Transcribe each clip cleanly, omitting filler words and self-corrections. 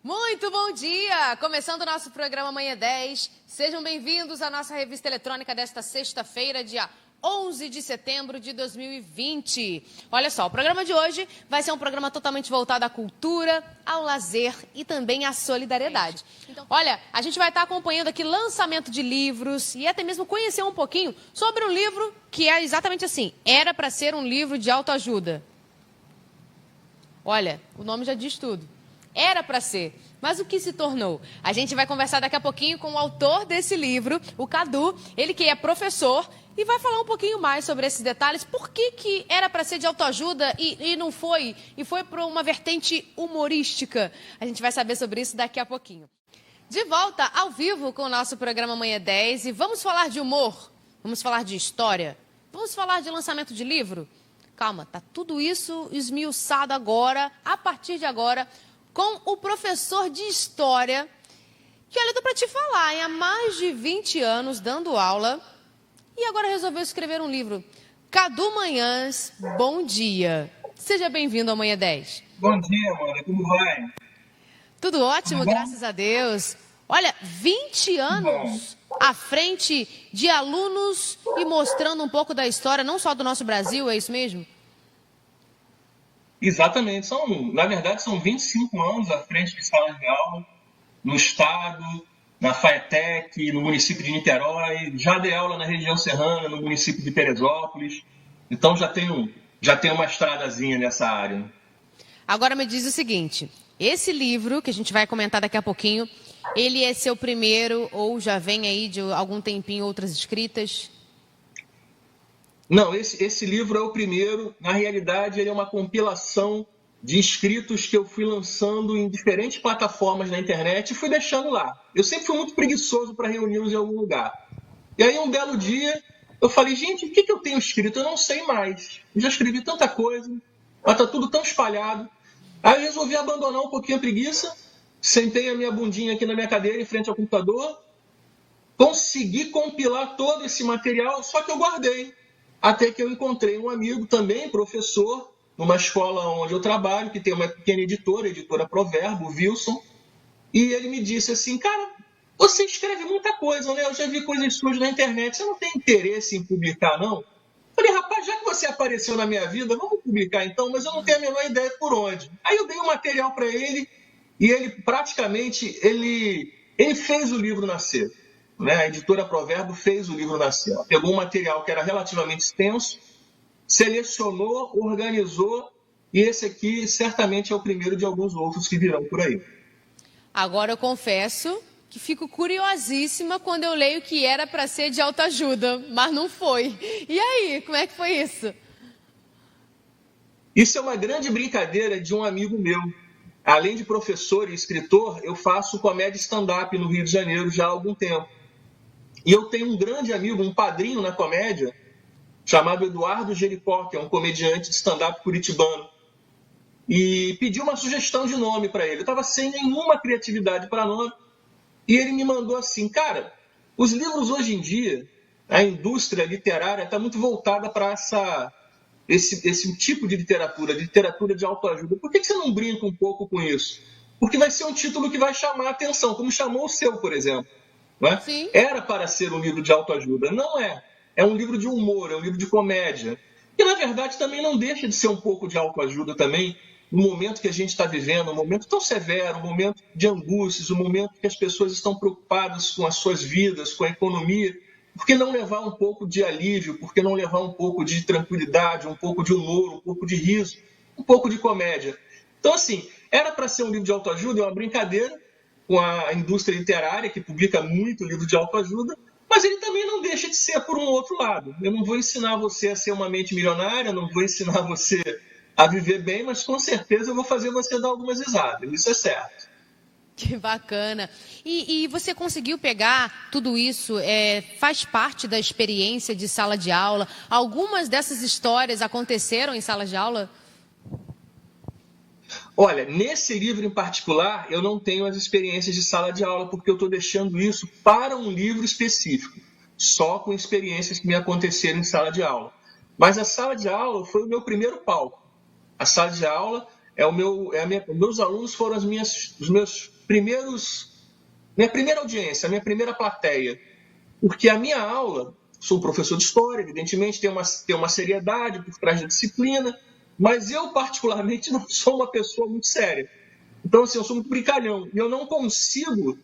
Muito bom dia! Começando o nosso programa Manhã 10. Sejam bem-vindos à nossa revista eletrônica desta sexta-feira, dia 11 de setembro de 2020. Olha só, o programa de hoje vai ser um programa totalmente voltado à cultura, ao lazer e também à solidariedade. Olha, a gente vai estar acompanhando aqui lançamento de livros e até mesmo conhecer um pouquinho sobre um livro que é exatamente assim, era para ser um livro de autoajuda. Olha, o nome já diz tudo. Era para ser, mas o que se tornou? A gente vai conversar daqui a pouquinho com o autor desse livro, o Cadu, ele que é professor, e vai falar um pouquinho mais sobre esses detalhes. Por que era para ser de autoajuda e não foi? E foi para uma vertente humorística. A gente vai saber sobre isso daqui a pouquinho. De volta ao vivo com o nosso programa Manhã 10 e vamos falar de humor, vamos falar de história, vamos falar de lançamento de livro. Calma, tá tudo isso esmiuçado agora, a partir de agora, com o professor de História, que olha, dá para te falar, há mais de 20 anos dando aula e agora resolveu escrever um livro. Cadu Manhãs, bom dia. Seja bem-vindo ao Manhã 10. Bom dia, Amanda. Como vai? Tudo ótimo, graças a Deus. Olha, 20 anos à frente de alunos e mostrando um pouco da história, não só do nosso Brasil, é isso mesmo? Exatamente. Na verdade, são 25 anos à frente de salas de aula, no Estado, na FATEC, no município de Niterói. Já dei aula na região serrana, no município de Teresópolis. Então, já tenho uma estradazinha nessa área. Agora me diz o seguinte, esse livro, que a gente vai comentar daqui a pouquinho, ele é seu primeiro ou já vem aí de algum tempinho outras escritas? Não, esse livro é o primeiro. Na realidade, ele é uma compilação de escritos que eu fui lançando em diferentes plataformas na internet e fui deixando lá. Eu sempre fui muito preguiçoso para reuni-los em algum lugar. E aí, um belo dia, eu falei, gente, o que eu tenho escrito? Eu não sei mais. Eu já escrevi tanta coisa, mas está tudo tão espalhado. Aí eu resolvi abandonar um pouquinho a preguiça, sentei a minha bundinha aqui na minha cadeira, em frente ao computador, consegui compilar todo esse material, só que eu guardei. Até que eu encontrei um amigo também, professor, numa escola onde eu trabalho, que tem uma pequena editora, a editora Proverbo, o Wilson, e ele me disse assim, cara, você escreve muita coisa, né? Eu já vi coisas suas na internet, você não tem interesse em publicar, não? Eu falei, rapaz, já que você apareceu na minha vida, vamos publicar então, mas eu não tenho a menor ideia por onde. Aí eu dei o material para ele, e ele praticamente, ele fez o livro nascer. A editora Proverbo fez o livro nascer. Ela pegou um material que era relativamente extenso, selecionou, organizou, e esse aqui certamente é o primeiro de alguns outros que virão por aí. Agora eu confesso que fico curiosíssima quando eu leio que era para ser de autoajuda, mas não foi. E aí, como é que foi isso? Isso é uma grande brincadeira de um amigo meu. Além de professor e escritor, eu faço comédia stand-up no Rio de Janeiro já há algum tempo. E eu tenho um grande amigo, um padrinho na comédia, chamado Eduardo Jericó, que é um comediante de stand-up curitibano. E pedi uma sugestão de nome para ele. Eu estava sem nenhuma criatividade para nome. E ele me mandou assim, cara, os livros hoje em dia, a indústria literária está muito voltada para esse tipo de literatura de autoajuda. Por que você não brinca um pouco com isso? Porque vai ser um título que vai chamar a atenção, como chamou o seu, por exemplo. Não é? Sim. Era para ser um livro de autoajuda. Não é. É um livro de humor, é um livro de comédia. E, na verdade, também não deixa de ser um pouco de autoajuda também, no momento que a gente está vivendo, um momento tão severo, um momento de angústias, um momento que as pessoas estão preocupadas com as suas vidas, com a economia. Por que não levar um pouco de alívio? Por que não levar um pouco de tranquilidade, um pouco de humor, um pouco de riso, um pouco de comédia? Então, assim, era para ser um livro de autoajuda, é uma brincadeira com a indústria literária, que publica muito livro de autoajuda, mas ele também não deixa de ser por um outro lado. Eu não vou ensinar você a ser uma mente milionária, não vou ensinar você a viver bem, mas com certeza eu vou fazer você dar algumas risadas, isso é certo. Que bacana. E você conseguiu pegar tudo isso, faz parte da experiência de sala de aula? Algumas dessas histórias aconteceram em sala de aula? Olha, nesse livro em particular, eu não tenho as experiências de sala de aula, porque eu estou deixando isso para um livro específico, só com experiências que me aconteceram em sala de aula. Mas a sala de aula foi o meu primeiro palco. A sala de aula Meus alunos foram minha primeira audiência, a minha primeira plateia. Porque a minha aula, sou professor de história, evidentemente tem uma seriedade por trás da disciplina, mas eu, particularmente, não sou uma pessoa muito séria. Então, assim, eu sou muito brincalhão. E eu não consigo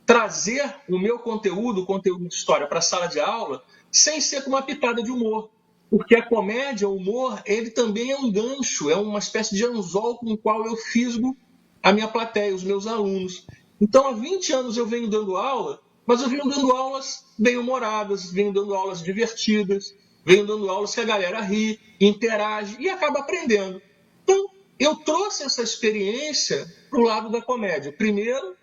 trazer o meu conteúdo, o conteúdo de história, para a sala de aula sem ser com uma pitada de humor. Porque a comédia, o humor, ele também é um gancho, é uma espécie de anzol com o qual eu fisgo a minha plateia, os meus alunos. Então, há 20 anos eu venho dando aula, mas eu venho dando aulas bem-humoradas, venho dando aulas divertidas, venho dando aulas que a galera ri, interage e acaba aprendendo. Então, eu trouxe essa experiência para o lado da comédia. Primeiro,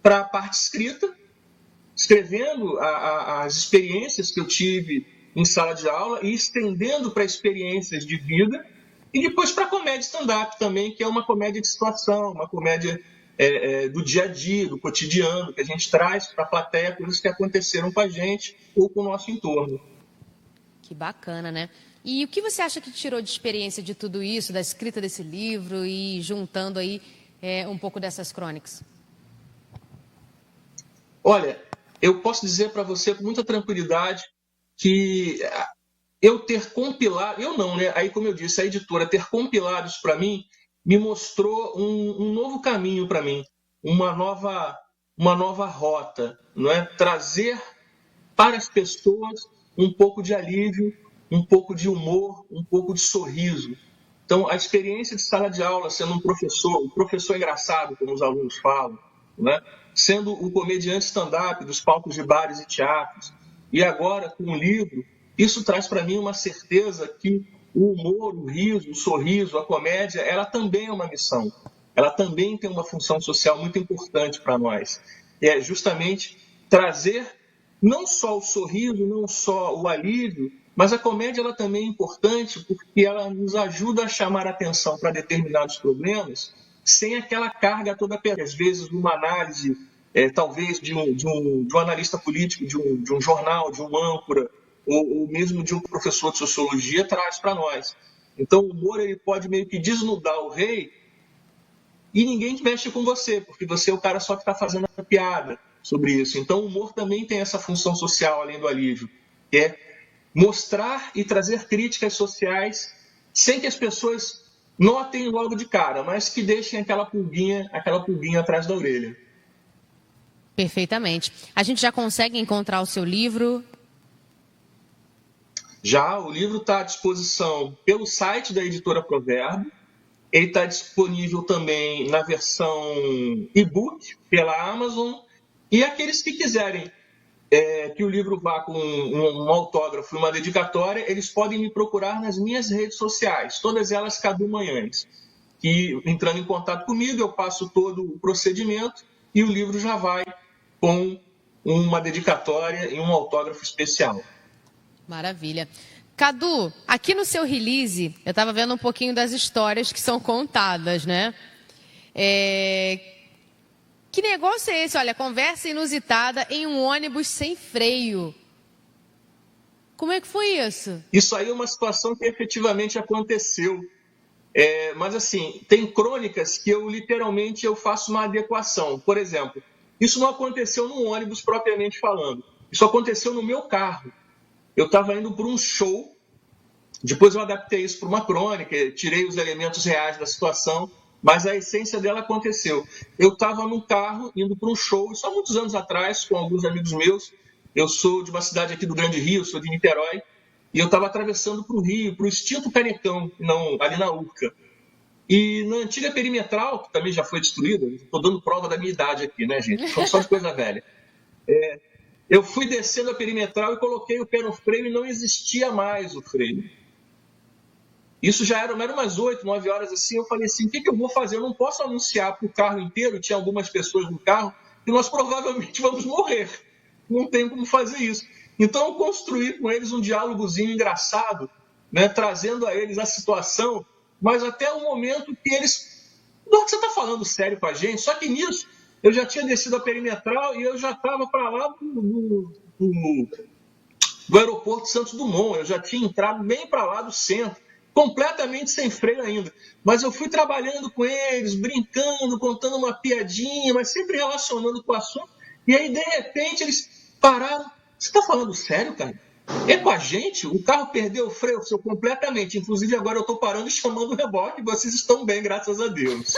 para a parte escrita, escrevendo as experiências que eu tive em sala de aula e estendendo para experiências de vida, e depois para a comédia stand-up também, que é uma comédia de situação, uma comédia do dia a dia, do cotidiano, que a gente traz para a plateia coisas que aconteceram com a gente ou com o nosso entorno. Que bacana, né? E o que você acha que tirou de experiência de tudo isso, da escrita desse livro e juntando aí um pouco dessas crônicas? Olha, eu posso dizer para você com muita tranquilidade que eu ter compilado, eu não, né? Aí, como eu disse, a editora ter compilado isso para mim me mostrou um novo caminho para mim, uma nova rota, não é? Trazer para as pessoas um pouco de alívio, um pouco de humor, um pouco de sorriso. Então, a experiência de sala de aula, sendo um professor engraçado, como os alunos falam, né? Sendo um comediante stand-up dos palcos de bares e teatros, e agora com um livro, isso traz para mim uma certeza que o humor, o riso, o sorriso, a comédia, ela também é uma missão. Ela também tem uma função social muito importante para nós. É justamente trazer não só o sorriso, não só o alívio, mas a comédia ela também é importante porque ela nos ajuda a chamar a atenção para determinados problemas sem aquela carga toda pesada. Às vezes, uma análise, talvez, de um analista político, de um jornal, de um âncora, ou mesmo de um professor de sociologia, traz para nós. Então, o humor ele pode meio que desnudar o rei e ninguém mexe com você, porque você é o cara só que está fazendo a piada sobre isso. Então, o humor também tem essa função social, além do alívio, que é mostrar e trazer críticas sociais sem que as pessoas notem logo de cara, mas que deixem aquela pulguinha atrás da orelha. Perfeitamente. A gente já consegue encontrar o seu livro? Já, o livro está à disposição pelo site da editora Provérbio. Ele está disponível também na versão e-book pela Amazon. E aqueles que quiserem que o livro vá com um autógrafo e uma dedicatória, eles podem me procurar nas minhas redes sociais, todas elas Cadu Manhanes. E entrando em contato comigo, eu passo todo o procedimento e o livro já vai com uma dedicatória e um autógrafo especial. Maravilha. Cadu, aqui no seu release, eu estava vendo um pouquinho das histórias que são contadas, né? Que negócio é esse? Olha, conversa inusitada em um ônibus sem freio. Como é que foi isso? Isso aí é uma situação que efetivamente aconteceu. Mas, assim, tem crônicas que eu literalmente faço uma adequação. Por exemplo, isso não aconteceu num ônibus propriamente falando. Isso aconteceu no meu carro. Eu estava indo para um show, depois eu adaptei isso para uma crônica, tirei os elementos reais da situação, mas a essência dela aconteceu. Eu estava num carro, indo para um show, isso há muitos anos atrás, com alguns amigos meus. Eu sou de uma cidade aqui do Grande Rio, sou de Niterói, e eu estava atravessando para o Rio, para o extinto Canecão, ali na Urca. E na antiga Perimetral, que também já foi destruída, estou dando prova da minha idade aqui, né, gente? Estou só de coisa velha. Eu fui descendo a Perimetral e coloquei o pé no freio e não existia mais o freio. Isso já era umas 8, 9 horas assim. Eu falei assim, o que eu vou fazer? Eu não posso anunciar para o carro inteiro, tinha algumas pessoas no carro, que nós provavelmente vamos morrer. Não tem como fazer isso. Então eu construí com eles um diálogozinho engraçado, né, trazendo a eles a situação, mas até o momento que eles... Você está falando sério com a gente? Só que nisso, eu já tinha descido a Perimetral e eu já estava para lá do aeroporto Santos Dumont. Eu já tinha entrado bem para lá do centro. completamente sem freio ainda. Mas eu fui trabalhando com eles, brincando, contando uma piadinha, mas sempre relacionando com o assunto. E aí, de repente, eles pararam. Você está falando sério, cara? É com a gente? O carro perdeu o freio completamente. Inclusive, agora eu estou parando e chamando o reboque. Vocês estão bem, graças a Deus.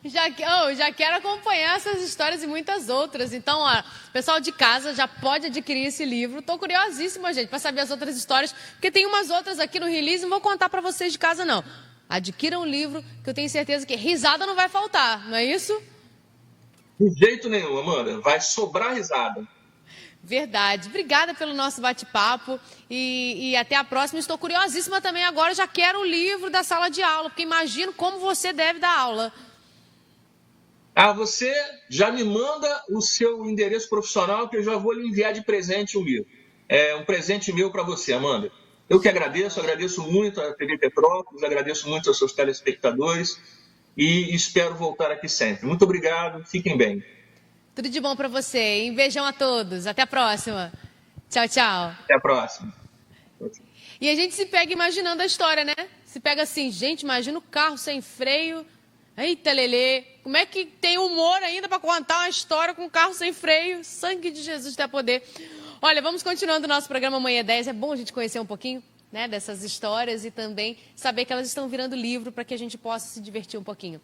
Já quero acompanhar essas histórias e muitas outras. Então, ó, pessoal de casa já pode adquirir esse livro. Tô curiosíssima, gente, para saber as outras histórias, porque tem umas outras aqui no release, não vou contar para vocês de casa, não. Adquiram o livro, que eu tenho certeza que risada não vai faltar, não é isso? De jeito nenhum, Amanda. Vai sobrar risada. Verdade. Obrigada pelo nosso bate-papo e até a próxima. Estou curiosíssima também agora, já quero o livro da sala de aula, porque imagino como você deve dar aula. Você já me manda o seu endereço profissional que eu já vou lhe enviar de presente um livro. É um presente meu para você, Amanda. Eu que agradeço muito a TV Petrópolis, agradeço muito aos seus telespectadores e espero voltar aqui sempre. Muito obrigado, fiquem bem. Tudo de bom para você. Um beijão a todos. Até a próxima. Tchau, tchau. Até a próxima. E a gente se pega imaginando a história, né? Se pega assim, gente, imagina o carro sem freio. Eita, Lelê, como é que tem humor ainda para contar uma história com um carro sem freio? Sangue de Jesus tem poder. Olha, vamos continuando o nosso programa Amanhã 10. É bom a gente conhecer um pouquinho, né, dessas histórias e também saber que elas estão virando livro para que a gente possa se divertir um pouquinho.